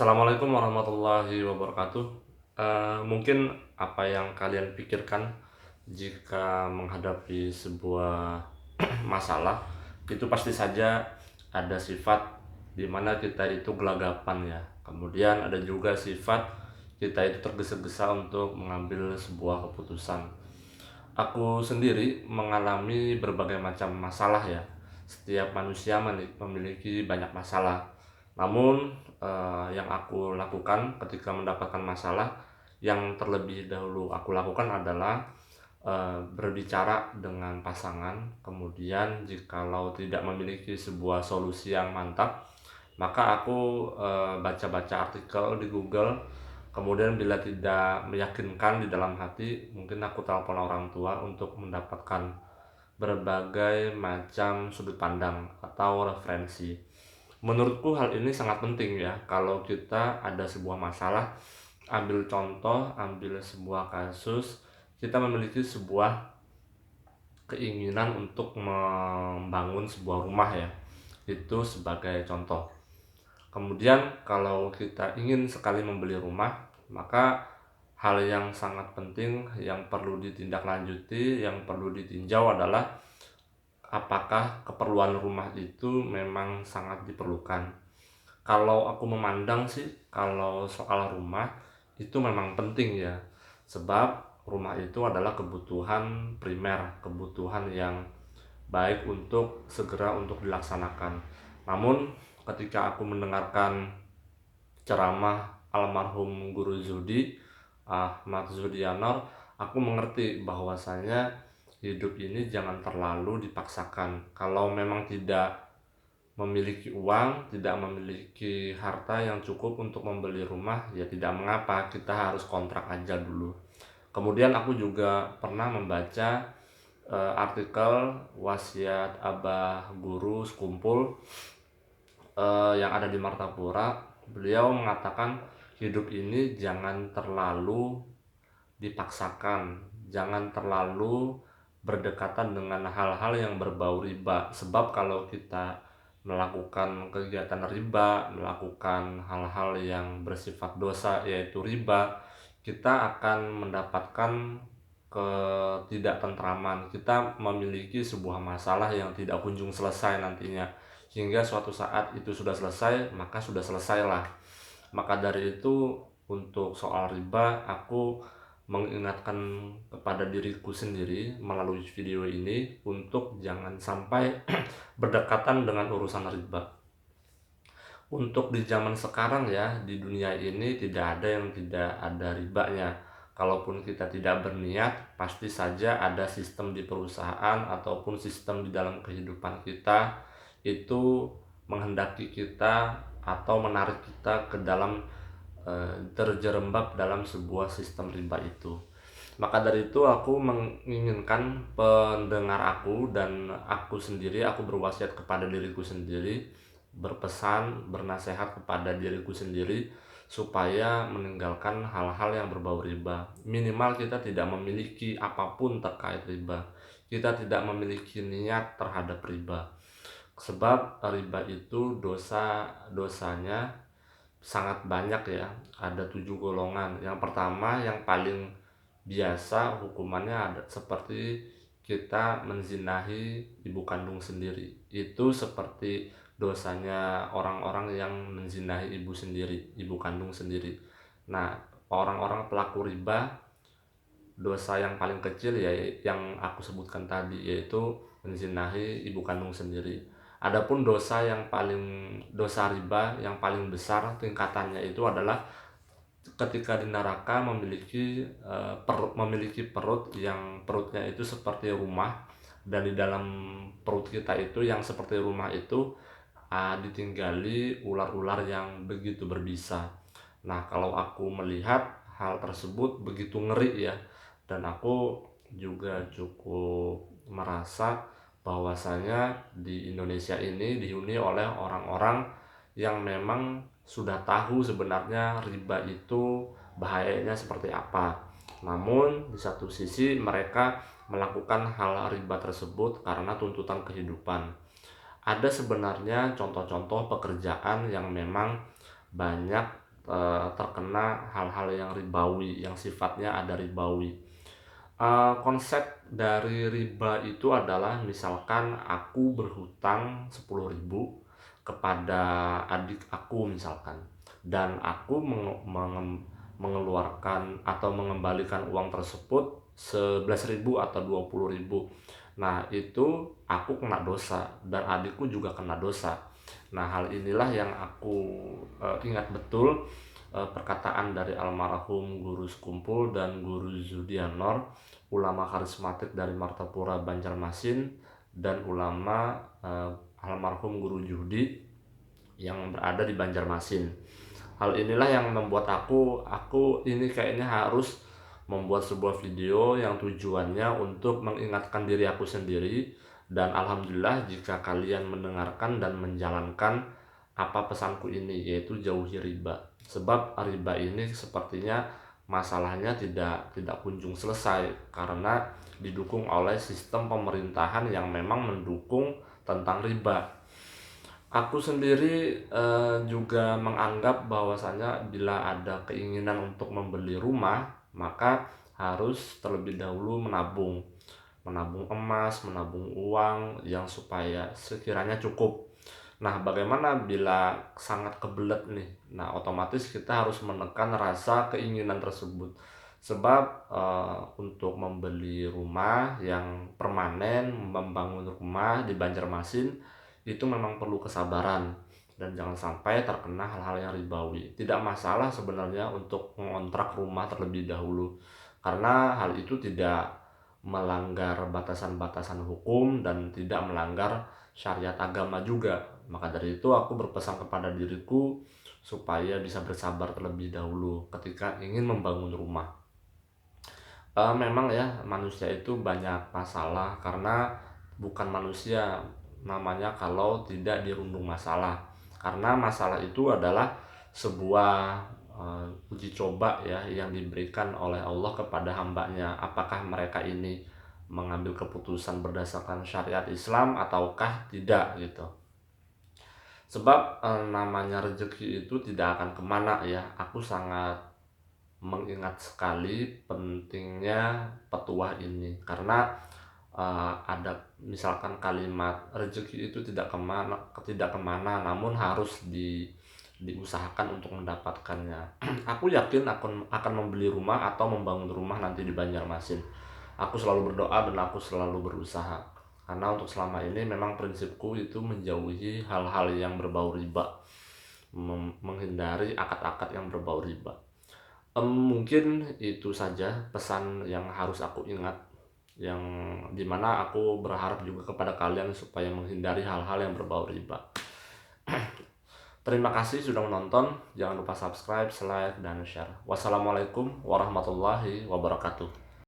Assalamualaikum warahmatullahi wabarakatuh. Mungkin apa yang kalian pikirkan jika menghadapi sebuah masalah itu pasti saja ada sifat di mana kita itu gelagapan ya. Kemudian ada juga sifat kita itu tergesa-gesa untuk mengambil sebuah keputusan. Aku sendiri mengalami berbagai macam masalah ya. Setiap manusia memiliki banyak masalah. Namun yang aku lakukan ketika mendapatkan masalah, yang terlebih dahulu aku lakukan adalah berbicara dengan pasangan. Kemudian jikalau tidak memiliki sebuah solusi yang mantap, maka aku baca-baca artikel di Google. Kemudian bila tidak meyakinkan di dalam hati, mungkin aku telepon orang tua untuk mendapatkan berbagai macam sudut pandang atau referensi. Menurutku hal ini sangat penting ya. Kalau kita ada sebuah masalah, ambil contoh, ambil sebuah kasus, kita memiliki sebuah keinginan untuk membangun sebuah rumah ya. Itu sebagai contoh. Kemudian kalau kita ingin sekali membeli rumah, maka hal yang sangat penting yang perlu ditindaklanjuti, yang perlu ditinjau adalah apakah keperluan rumah itu memang sangat diperlukan. Kalau aku memandang sih, kalau soal rumah itu memang penting ya. Sebab rumah itu adalah kebutuhan primer, kebutuhan yang baik untuk segera untuk dilaksanakan. Namun ketika aku mendengarkan ceramah almarhum Guru Zudi, Ahmad Zudianor, aku mengerti bahwasanya hidup ini jangan terlalu dipaksakan. Kalau memang tidak memiliki uang, tidak memiliki harta yang cukup untuk membeli rumah, ya tidak mengapa, kita harus kontrak aja dulu. Kemudian aku juga pernah membaca artikel wasiat Abah Guru Sekumpul yang ada di Martapura. Beliau mengatakan hidup ini jangan terlalu dipaksakan, jangan terlalu berdekatan dengan hal-hal yang berbau riba. Sebab kalau kita melakukan kegiatan riba, melakukan hal-hal yang bersifat dosa yaitu riba, kita akan mendapatkan ketidaktentraman. Kita memiliki sebuah masalah yang tidak kunjung selesai nantinya, hingga suatu saat itu sudah selesai, maka sudah selesailah. Maka dari itu, untuk soal riba, aku mengingatkan kepada diriku sendiri melalui video ini untuk jangan sampai berdekatan dengan urusan riba. Untuk di zaman sekarang ya, di dunia ini tidak ada yang tidak ada ribanya. Kalaupun kita tidak berniat, pasti saja ada sistem di perusahaan ataupun sistem di dalam kehidupan kita itu menghendaki kita atau menarik kita ke dalam terjerembab dalam sebuah sistem riba itu. Maka dari itu aku menginginkan pendengar aku dan aku sendiri, aku berwasiat kepada diriku sendiri, berpesan, bernasihat kepada diriku sendiri supaya meninggalkan hal-hal yang berbau riba. Minimal kita tidak memiliki apapun terkait riba. Kita tidak memiliki niat terhadap riba. Sebab riba itu dosanya sangat banyak ya. Ada 7 golongan. Yang pertama, yang paling biasa hukumannya ada seperti kita menzinahi ibu kandung sendiri. Itu seperti dosanya orang-orang yang menzinahi ibu sendiri, ibu kandung sendiri. Nah, orang-orang pelaku riba, dosa yang paling kecil ya yang aku sebutkan tadi, yaitu menzinahi ibu kandung sendiri. Adapun dosa riba yang paling besar tingkatannya itu adalah ketika di neraka memiliki perut yang perutnya itu seperti rumah, dan di dalam perut kita itu yang seperti rumah itu ditinggali ular-ular yang begitu berbisa. Nah, kalau aku melihat hal tersebut begitu ngeri ya, dan aku juga cukup merasa bahwasanya di Indonesia ini dihuni oleh orang-orang yang memang sudah tahu sebenarnya riba itu bahayanya seperti apa. Namun di satu sisi mereka melakukan hal riba tersebut karena tuntutan kehidupan. Ada sebenarnya contoh-contoh pekerjaan yang memang banyak terkena hal-hal yang ribawi, yang sifatnya ada ribawi. Konsep dari riba itu adalah misalkan aku berhutang 10.000 kepada adik aku misalkan, dan aku mengeluarkan atau mengembalikan uang tersebut 11.000 atau 20.000. Nah, itu aku kena dosa dan adikku juga kena dosa. Nah, hal inilah yang aku ingat betul perkataan dari almarhum Guru Sekumpul dan Guru Zudianor, ulama karismatik dari Martapura Banjarmasin, dan ulama almarhum Guru Juhdi yang berada di Banjarmasin. Hal inilah yang membuat aku ini kayaknya harus membuat sebuah video yang tujuannya untuk mengingatkan diri aku sendiri, dan alhamdulillah jika kalian mendengarkan dan menjalankan apa pesanku ini, yaitu jauhi riba. Sebab riba ini sepertinya masalahnya tidak kunjung selesai karena didukung oleh sistem pemerintahan yang memang mendukung tentang riba. Aku sendiri juga menganggap bahwasanya bila ada keinginan untuk membeli rumah, maka harus terlebih dahulu menabung. Menabung emas, menabung uang yang supaya sekiranya cukup. Nah, bagaimana bila sangat kebelet nih? Nah, otomatis kita harus menekan rasa keinginan tersebut. Sebab untuk membeli rumah yang permanen, membangun rumah di Banjarmasin itu memang perlu kesabaran dan jangan sampai terkena hal-hal yang ribawi. Tidak masalah sebenarnya untuk mengontrak rumah terlebih dahulu, karena hal itu tidak melanggar batasan-batasan hukum dan tidak melanggar syariat agama juga. Maka dari itu aku berpesan kepada diriku supaya bisa bersabar terlebih dahulu ketika ingin membangun rumah. Memang ya, manusia itu banyak masalah karena bukan manusia namanya kalau tidak dirundung masalah. Karena masalah itu adalah sebuah uji coba ya yang diberikan oleh Allah kepada hambanya, apakah mereka ini mengambil keputusan berdasarkan syariat Islam ataukah tidak gitu. Sebab namanya rezeki itu tidak akan kemana ya. Aku sangat mengingat sekali pentingnya petuah ini karena ada misalkan kalimat rezeki itu tidak kemana namun harus diusahakan untuk mendapatkannya. Aku yakin akan membeli rumah atau membangun rumah nanti di Banjarmasin. Aku selalu berdoa dan aku selalu berusaha karena untuk selama ini memang prinsipku itu menjauhi hal-hal yang berbau riba, menghindari akad-akad yang berbau riba. Mungkin itu saja pesan yang harus aku ingat, yang dimana aku berharap juga kepada kalian supaya menghindari hal-hal yang berbau riba. Terima kasih sudah menonton. Jangan lupa subscribe, like, dan share. Wassalamualaikum warahmatullahi wabarakatuh.